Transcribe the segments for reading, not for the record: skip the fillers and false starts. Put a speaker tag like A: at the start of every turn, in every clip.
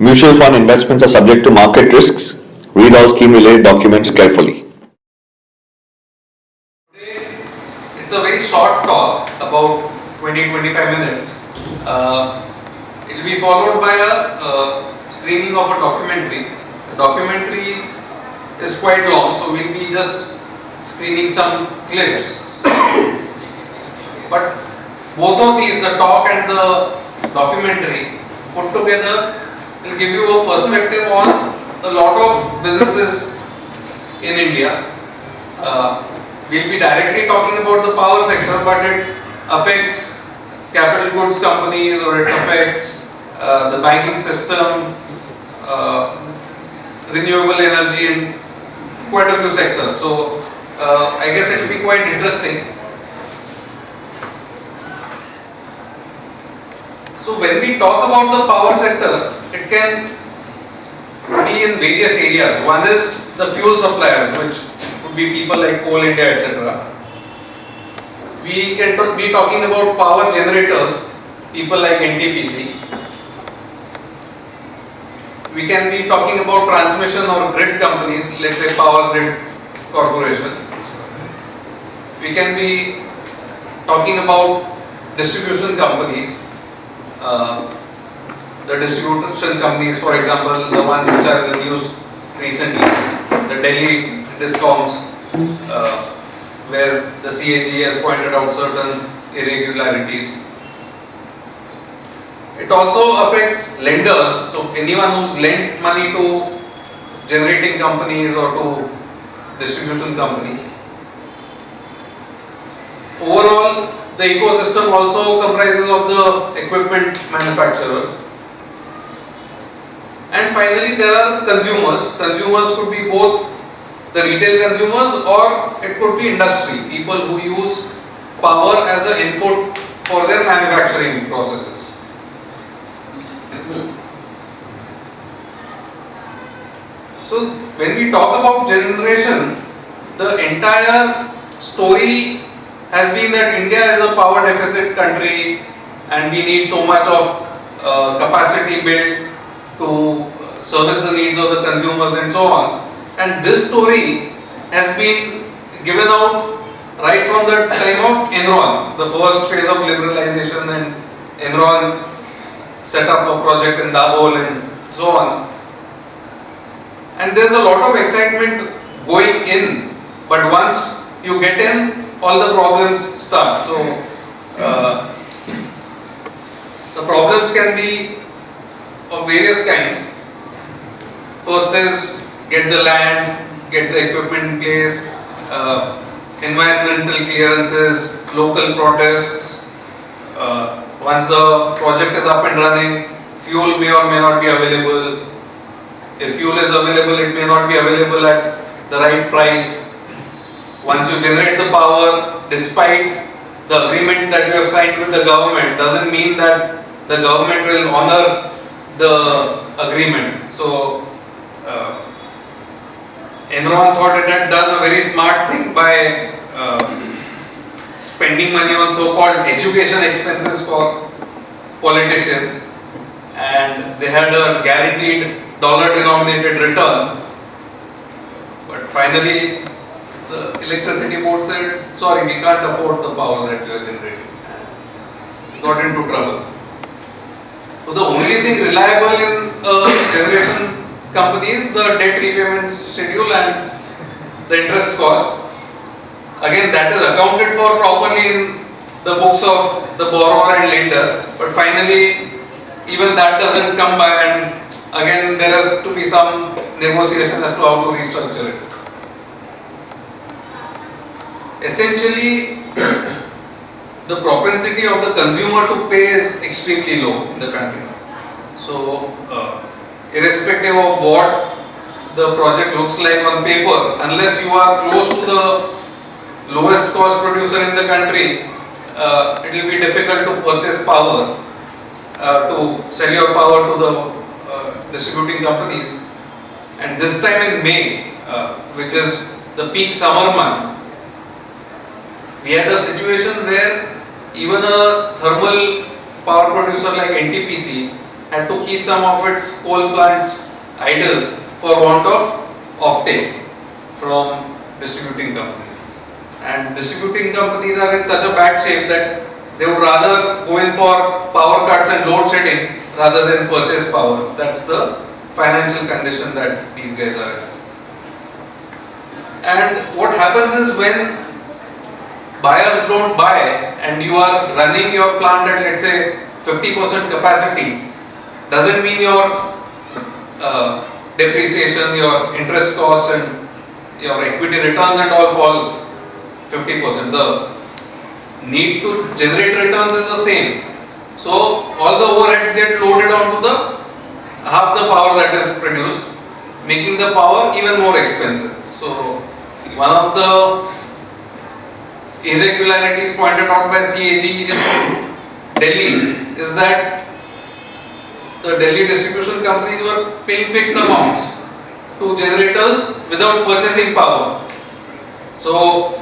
A: Mutual fund investments are subject to market risks. Read all scheme-related documents carefully.
B: Today, it's a very short talk, about 20-25 minutes. It will be followed by a screening of a documentary. The documentary is quite long, so we'll be just screening some clips. But both of these, the talk and the documentary, put together will give you a perspective on a lot of businesses in India. We'll be directly talking about the power sector, but it affects capital goods companies, or it affects the banking system, renewable energy, and quite a few sectors. So I guess it will be quite interesting. So when we talk about the power sector, it can be in various areas. One is the fuel suppliers, which would be people like Coal India, etc. We can be talking about power generators, people like NTPC. We can be talking about transmission or grid companies, let's say Power Grid Corporation. We can be talking about distribution companies. The distribution companies, for example, the ones which are in the news recently, the Delhi discoms, where the CAG has pointed out certain irregularities. It also affects lenders, so anyone who's lent money to generating companies or to distribution companies. Overall, the ecosystem also comprises of the equipment manufacturers. And finally, there are consumers. Consumers could be both the retail consumers, or it could be industry, people who use power as an input for their manufacturing processes. So when we talk about generation, the entire story has been that India is a power deficit country and we need so much of capacity built to service the needs of the consumers and so on. And this story has been given out right from the time of Enron, the first phase of liberalization, and Enron set up a project in Dabhol and so on. And there's a lot of excitement going in, but once you get in, all the problems start. So the problems can be of various kinds. First is get the land, get the equipment in place, environmental clearances, local protests. Once the project is up and running, fuel may or may not be available. If fuel is available, it may not be available at the right price. Once you generate the power, despite the agreement that you have signed with the government, doesn't mean that the government will honor the agreement. So Enron thought it had done a very smart thing by spending money on so-called education expenses for politicians, and they had a guaranteed dollar-denominated return. But finally, the electricity board said, sorry, we can't afford the power that you are generating, and got into trouble. So the only thing reliable in a generation company is the debt repayment schedule and the interest cost. Again, that is accounted for properly in the books of the borrower and lender, but finally even that doesn't come by, and again there has to be some negotiation as to how to restructure it. Essentially, the propensity of the consumer to pay is extremely low in the country. So, irrespective of what the project looks like on paper, unless you are close to the lowest cost producer in the country, it will be difficult to purchase power, to sell your power to the distributing companies. And this time in May, which is the peak summer month, we had a situation where even a thermal power producer like NTPC had to keep some of its coal plants idle for want of offtake from distributing companies. And distributing companies are in such a bad shape that they would rather go in for power cuts and load shedding rather than purchase power. That's the financial condition that these guys are in. And what happens is when buyers don't buy and you are running your plant at, let's say, 50% capacity, doesn't mean your depreciation, your interest costs and your equity returns and all fall 50%. The need to generate returns is the same. So all the overheads get loaded onto the half the power that is produced, making the power even more expensive. So one of the irregularities pointed out by CAG in Delhi is that the Delhi distribution companies were paying fixed amounts to generators without purchasing power. So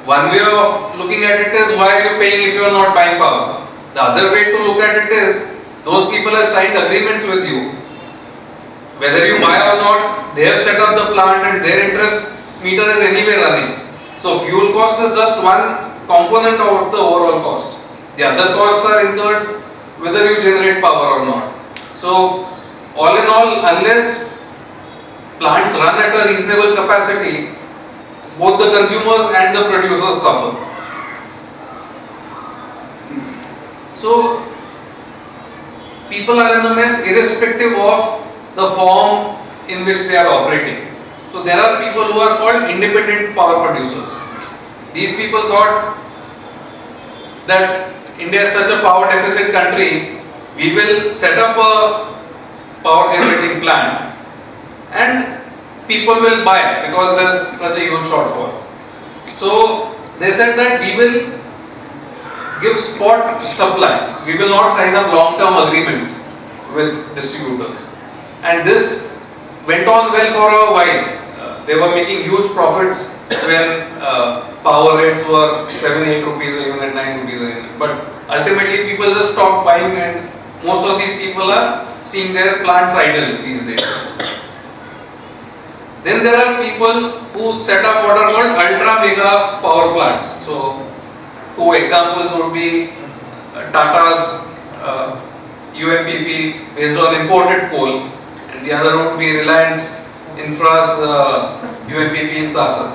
B: one way of looking at it is, why are you paying if you are not buying power? The other way to look at it is, those people have signed agreements with you. Whether you buy or not, they have set up the plant and their interest meter is anyway running. So fuel cost is just one component of the overall cost. The other costs are incurred whether you generate power or not. So all in all, unless plants run at a reasonable capacity, both the consumers and the producers suffer. So people are in a mess irrespective of the form in which they are operating. So there are people who are called independent power producers. These people thought that India is such a power deficit country, we will set up a power generating plant and people will buy because there is such a huge shortfall. So they said that we will give spot supply, we will not sign up long-term agreements with distributors. And this went on well for a while. They were making huge profits when power rates were 7-8 rupees a unit, 9 rupees a unit. But ultimately people just stopped buying and most of these people are seeing their plants idle these days. Then there are people who set up what are called ultra mega power plants. So two examples would be Tata's UMPP based on imported coal, and the other would be Reliance Infra's UMPP in Sasa.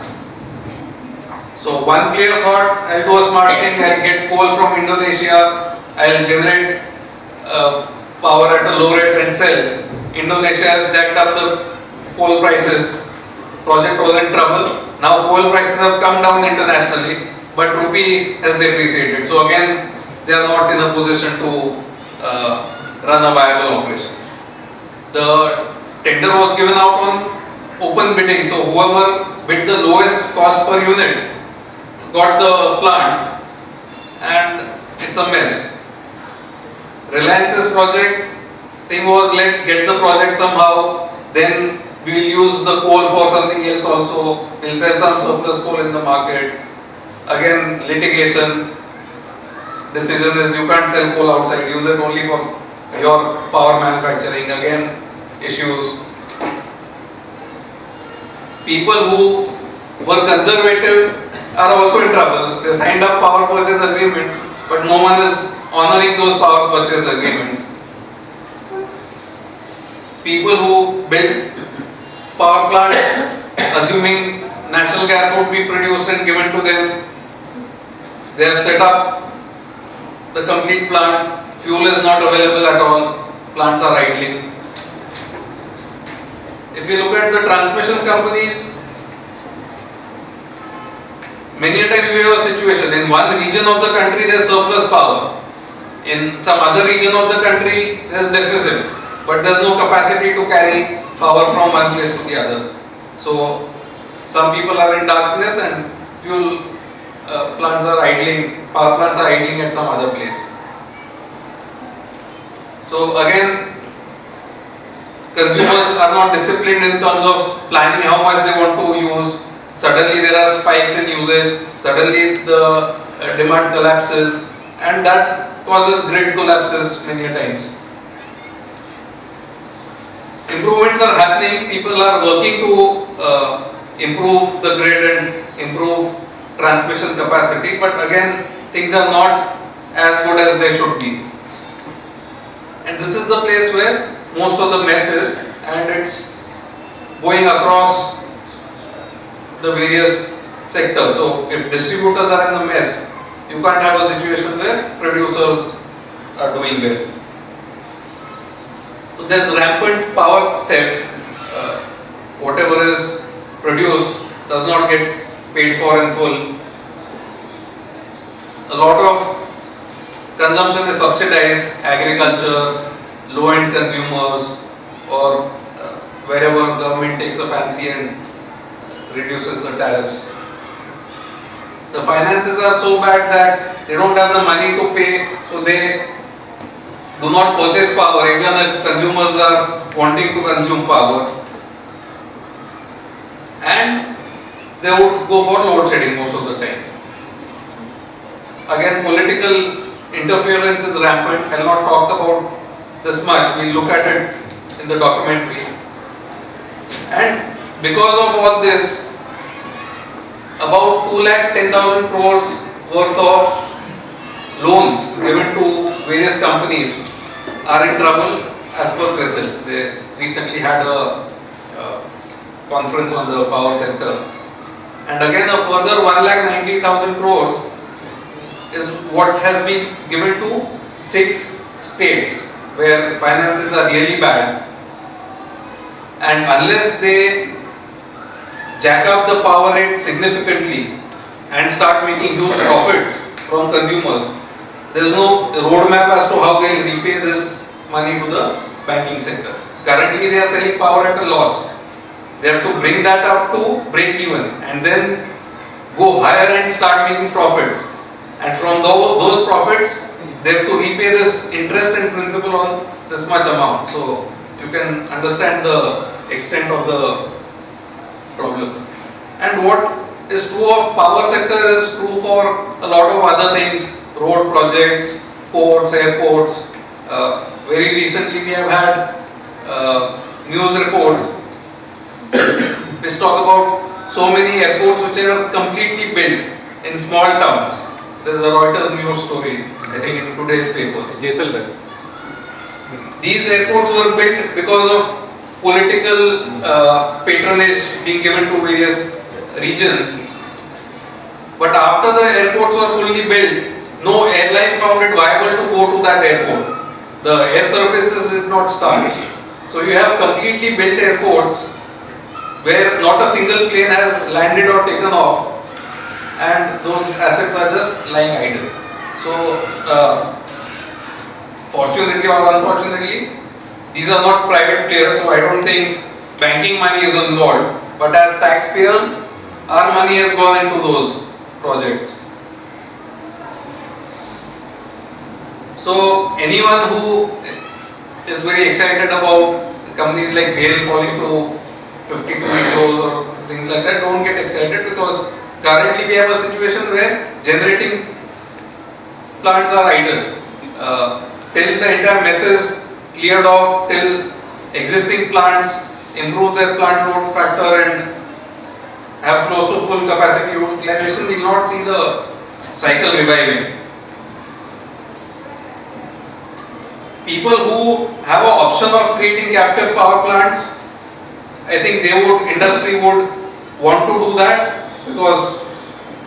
B: So one player thought, I'll do a smart thing, I'll get coal from Indonesia, I'll generate power at a low rate and sell. Indonesia has jacked up the coal prices, project was in trouble. Now coal prices have come down internationally, but rupee has depreciated. So again, they are not in a position to run a viable operation. The tender was given out on open bidding, so whoever bid the lowest cost per unit got the plant, and it's a mess. Reliance's project thing was, let's get the project somehow, then we will use the coal for something else also, we'll sell some surplus coal in the market. Again, litigation. Decision is you can't sell coal outside, use it only for your power manufacturing. Again, issues. People who were conservative are also in trouble. They signed up power purchase agreements, but no one is honoring those power purchase agreements. People who built power plants assuming natural gas would be produced and given to them, they have set up the complete plant, fuel is not available at all, plants are idling. If you look at the transmission companies, many a time we have a situation, in one region of the country there is surplus power, in some other region of the country there is deficit, but there is no capacity to carry power from one place to the other. So some people are in darkness and fuel plants are idling, power plants are idling at some other place. So again, consumers are not disciplined in terms of planning how much they want to use. Suddenly there are spikes in usage, suddenly the demand collapses, and that causes grid collapses many a times. Improvements are happening, people are working to improve the grid and improve transmission capacity, but again things are not as good as they should be. And this is the place where most of the mess is, and it's going across the various sectors. So if distributors are in the mess, you can't have a situation where producers are doing well. So there's rampant power theft. Whatever is produced does not get paid for in full. A lot of consumption is subsidized, agriculture, low-end consumers, or wherever government takes a fancy and reduces the tariffs. The finances are so bad that they don't have the money to pay, so they do not purchase power even if consumers are wanting to consume power. And they would go for load shedding most of the time. Again, political interference is rampant. I will not talk about this much. We look at it in the documentary. And because of all this, about 2,10,000 crores worth of loans given to various companies are in trouble as per CRISIL. They recently had a conference on the power sector. And again, a further 1,90,000 crores is what has been given to 6 states where finances are really bad. And unless they jack up the power rate significantly and start making huge profits from consumers, there is no roadmap as to how they will repay this money to the banking sector. Currently they are selling power at a loss. They have to bring that up to break even and then go higher and start making profits. And from those profits, they have to repay this interest and principal on this much amount. So you can understand the extent of the problem. And what is true of power sector is true for a lot of other things, road projects, ports, airports. Very recently we have had news reports which talk about so many airports which are completely built in small towns. There is a Reuters news story, I think in today's papers. These airports were built because of political patronage being given to various regions. But after the airports were fully built, no airline found it viable to go to that airport. The air services did not start. So you have completely built airports where not a single plane has landed or taken off, and those assets are just lying idle. So fortunately or unfortunately, these are not private players, so I don't think banking money is involved. But as taxpayers, our money has gone into those projects. So anyone who is very excited about companies like BHEL falling to 52 crores or things like that, don't get excited, because currently we have a situation where generating plants are idle. Till the entire mess is cleared off, till existing plants improve their plant load factor and have close to full capacity utilization, we will not see the cycle reviving. People who have an option of creating captive power plants, I think industry would want to do that, because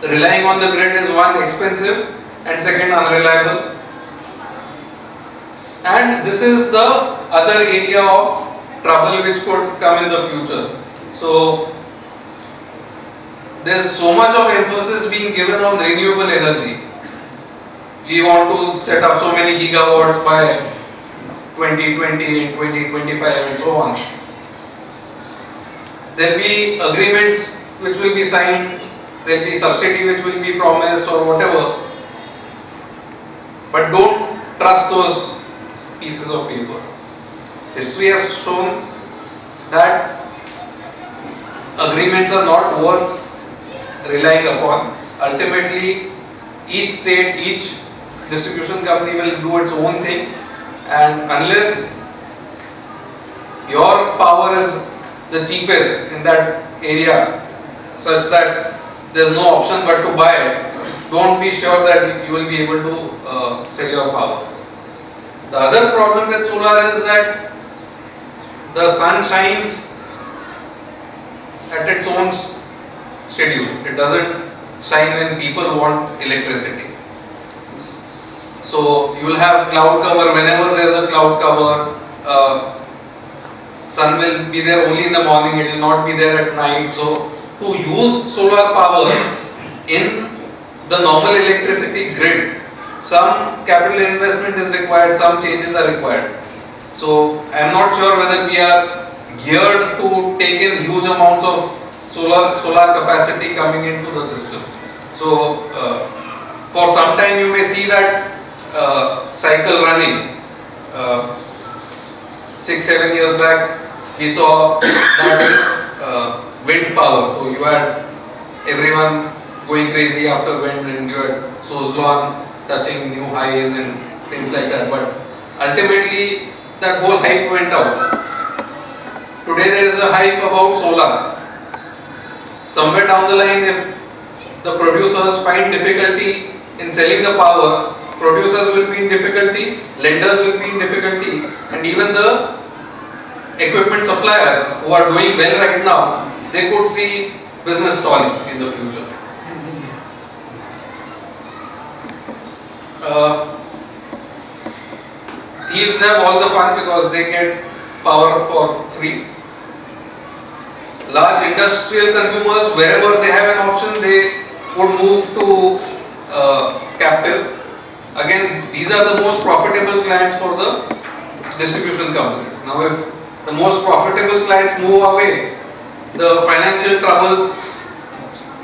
B: relying on the grid is one, expensive, and second, unreliable. And this is the other area of trouble which could come in the future. So there is so much of emphasis being given on renewable energy. We want to set up so many gigawatts by 2020, 2025 and so on. There will be agreements which will be signed, there will be subsidy which will be promised or whatever. But don't trust those pieces of paper. History has shown that agreements are not worth relying upon. Ultimately, each state, each distribution company will do its own thing, and unless your power is the cheapest in that area, such that there's no option but to buy it, don't be sure that you will be able to sell your power. The other problem with solar is that the sun shines at its own schedule. It doesn't shine when people want electricity. So you will have cloud cover whenever there is a cloud cover. Sun will be there only in the morning, it will not be there at night. So to use solar power in the normal electricity grid, some capital investment is required, some changes are required. So I am not sure whether we are geared to take in huge amounts of solar capacity coming into the system. So for some time you may see that cycle running. 6-7 years back we saw that wind power. So you had everyone going crazy after wind, and you had Suzlon touching new highs and things like that. But ultimately that whole hype went out. Today there is a hype about solar. Somewhere down the line, if the producers find difficulty in selling the power, producers will be in difficulty, lenders will be in difficulty, and even the equipment suppliers who are doing well right now, they could see business stalling in the future. Thieves have all the fun because they get power for free. Large industrial consumers, wherever they have an option, they would move to captive. Again, these are the most profitable clients for the distribution companies. Now, if the most profitable clients move away, the financial troubles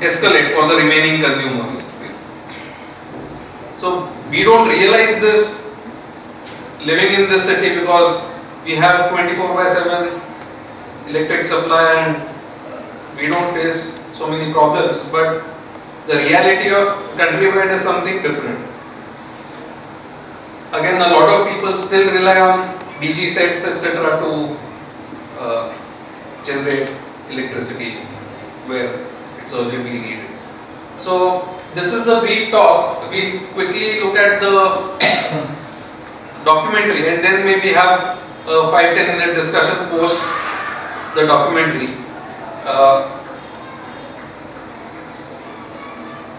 B: escalate for the remaining consumers. So we don't realize this living in this city because we have 24/7 electric supply and we don't face so many problems. But the reality of countrywide is something different. Again, a lot of people still rely on DG sets, etc. to generate electricity where it's urgently needed. So this is the brief talk. We quickly look at the documentary and then maybe have a 5-10 minute discussion post the documentary.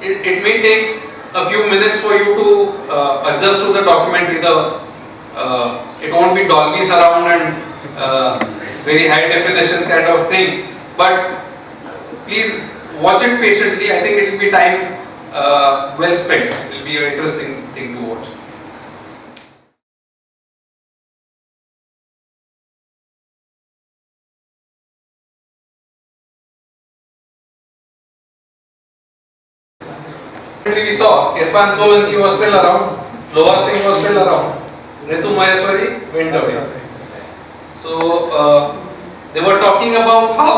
B: It may take a few minutes for you to adjust to the documentary. It won't be Dolby surround and very high definition kind of thing, but please watch it patiently. I think it will be time well spent. It will be an interesting thing to watch. We saw Irfan Solanki was still around, Loha Singh was still around, Ritu Maheshwari went away. So they were talking about how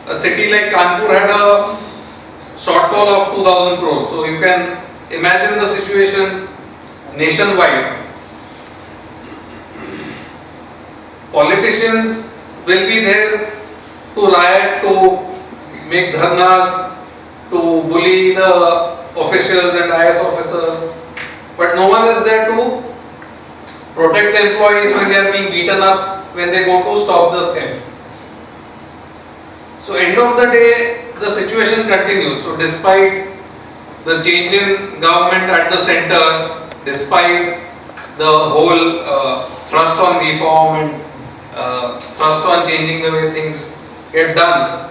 B: a city like Kanpur had a shortfall of 2,000 crores. So you can imagine the situation nationwide. Politicians will be there to riot, to make dharnas, to bully the officials and IS officers, but no one is there to protect the employees when they are being beaten up, when they go to stop the theft. So end of the day, the situation continues. So despite the change in government at the center, despite the whole thrust on reform and thrust on changing the way things get done,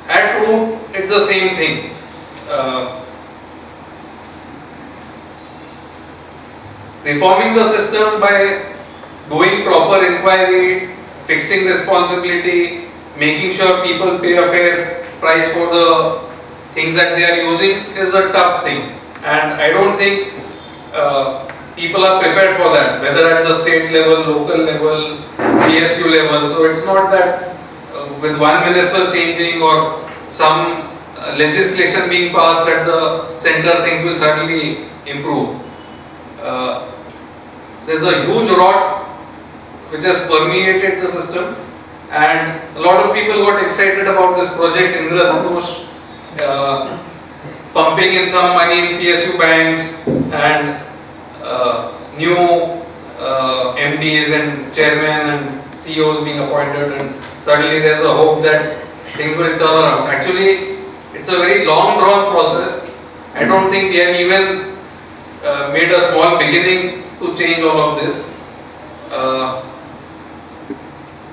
B: at root it's the same thing. Reforming the system by doing proper inquiry, fixing responsibility, making sure people pay a fair price for the things that they are using is a tough thing, and I don't think people are prepared for that, whether at the state level, local level, PSU level. So it's not that with one minister changing or some legislation being passed at the center, things will certainly improve. There's a huge rot which has permeated the system, and a lot of people got excited about this project Indradhanush, pumping in some money in PSU banks and new MDs and chairmen and CEOs being appointed, and suddenly there's a hope that things will turn around. Actually, it's a very long drawn process. I don't think we have even made a small beginning to change all of this.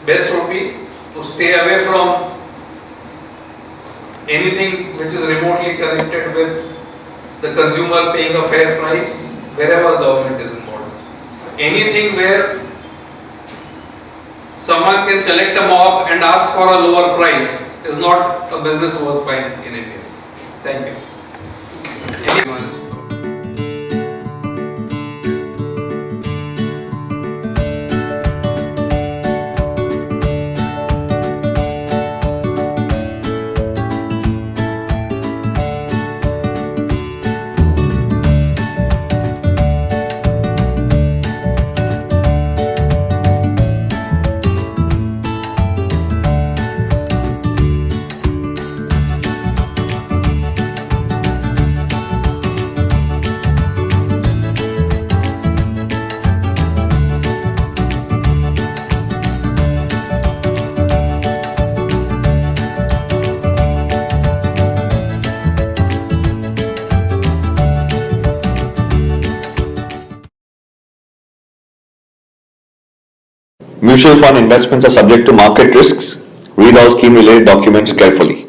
B: Best would be to stay away from anything which is remotely connected with the consumer paying a fair price wherever government is involved. Anything where someone can collect a mob and ask for a lower price is not a business worthwhile in India. Thank you. Anyone else?
A: Mutual fund investments are subject to market risks. Read all scheme related documents carefully.